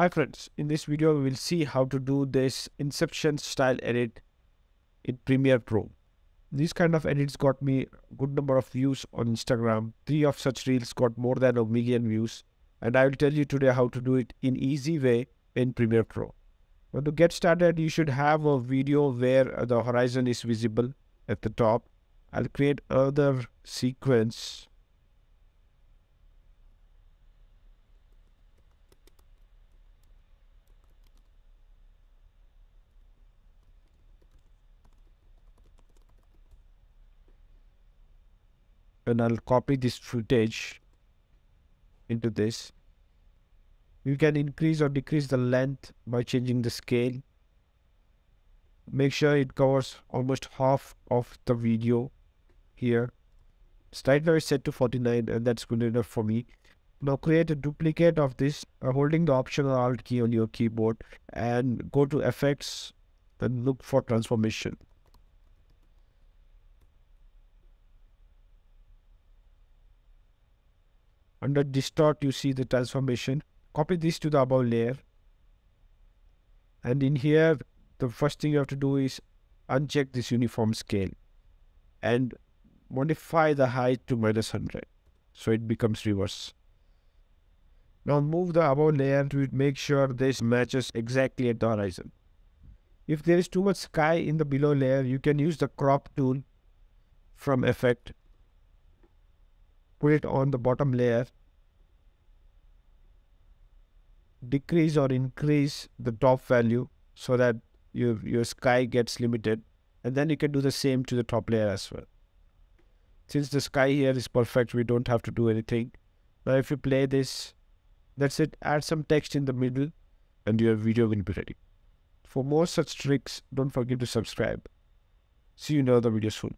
Hi friends, in this video we will see how to do this inception style edit in Premiere Pro. These kind of edits got me a good number of views on Instagram. 3 of such reels got more than 1 million views, and I will tell you today how to do it in easy way in Premiere Pro. But to get started, you should have a video where the horizon is visible at the top. I'll create another sequence. And I'll copy this footage into this. You can increase or decrease the length by changing the scale. Make sure it covers almost half of the video here. Right now is set to 49 and that's good enough for me. Now create a duplicate of this holding the Option or Alt key on your keyboard and go to Effects and look for Transformation. Under Distort, you see the transformation. Copy this to the above layer. And in here, the first thing you have to do is uncheck this uniform scale and modify the height to -100. So it becomes reverse. Now move the above layer to make sure this matches exactly at the horizon. If there is too much sky in the below layer, you can use the crop tool from Effect. Put it on the bottom layer. Decrease or increase the top value so that your sky gets limited, and then you can do the same to the top layer as well. Since the sky here is perfect, we don't have to do anything. Now if you play this, that's it. Add some text in the middle and your video will be ready. For more such tricks, don't forget to subscribe. See you in another video soon.